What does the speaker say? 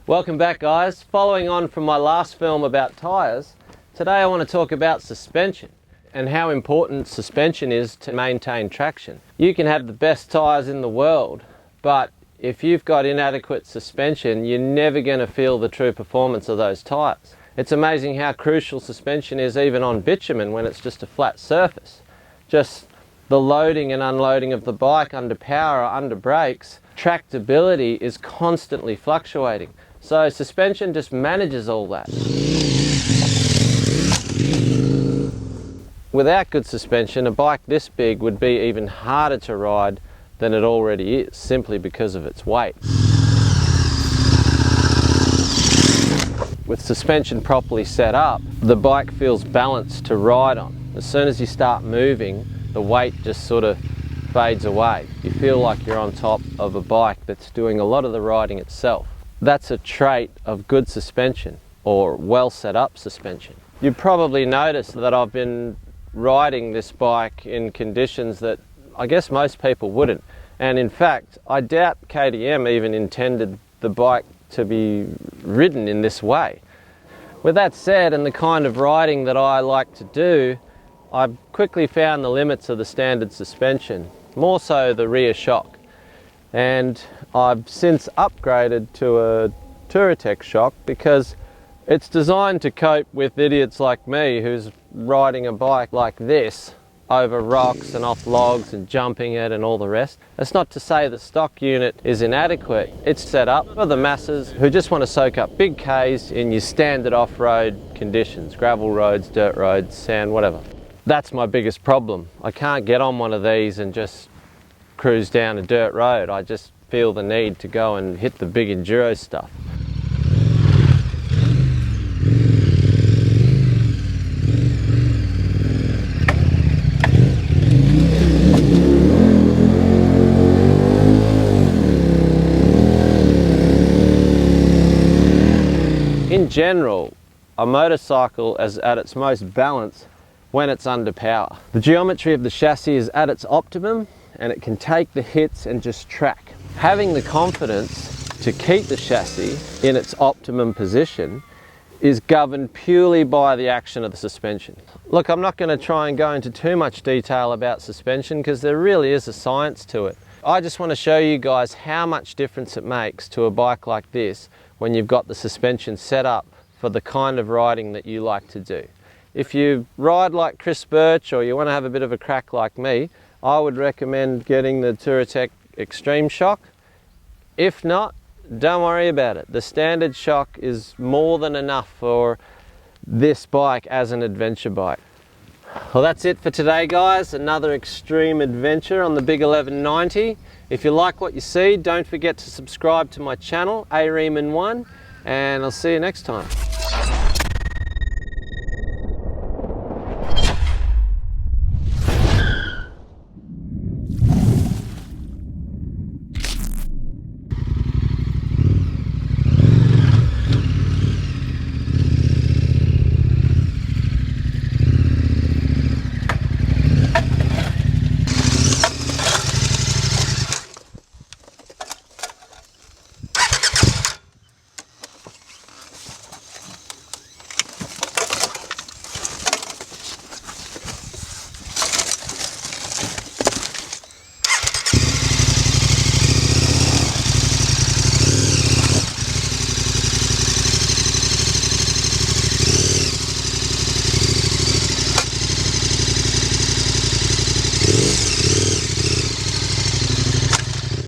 Welcome back guys. Following on from my last film about tyres, today I want to talk about suspension and how important suspension is to maintain traction. You can have the best tyres in the world, but if you've got inadequate suspension, you're never going to feel the true performance of those tyres. It's amazing how crucial suspension is even on bitumen when it's just a flat surface. Just the loading and unloading of the bike under power or under brakes, tractability is constantly fluctuating. So suspension just manages all that. Without good suspension, a bike this big would be even harder to ride than it already is, simply because of its weight. With suspension properly set up, the bike feels balanced to ride on. As soon as you start moving, the weight just sort of fades away. You feel like you're on top of a bike that's doing a lot of the riding itself. That's a trait of good suspension, or well set up suspension. You've probably noticed that I've been riding this bike in conditions that I guess most people wouldn't. And in fact, I doubt KTM even intended the bike to be ridden in this way. With that said, and the kind of riding that I like to do, I quickly found the limits of the standard suspension, more so the rear shock. And I've since upgraded to a Touratech shock because it's designed to cope with idiots like me who's riding a bike like this over rocks and off logs and jumping it and all the rest. That's not to say the stock unit is inadequate. It's set up for the masses who just want to soak up big Ks in your standard off-road conditions, gravel roads, dirt roads, sand, whatever. That's my biggest problem. I can't get on one of these and just cruise down a dirt road. I just feel the need to go and hit the big enduro stuff. In general, a motorcycle is at its most balanced when it's under power. The geometry of the chassis is at its optimum and it can take the hits and just track. Having the confidence to keep the chassis in its optimum position is governed purely by the action of the suspension. Look, I'm not going to try and go into too much detail about suspension because there really is a science to it. I just want to show you guys how much difference it makes to a bike like this when you've got the suspension set up for the kind of riding that you like to do. If you ride like Chris Birch or you want to have a bit of a crack like me, I would recommend getting the Touratech Extreme Shock. If not, don't worry about it. The standard shock is more than enough for this bike as an adventure bike. Well, that's it for today guys. Another extreme adventure on the big 1190. If you like what you see, don't forget to subscribe to my channel, Riemann 1, and I'll see you next time.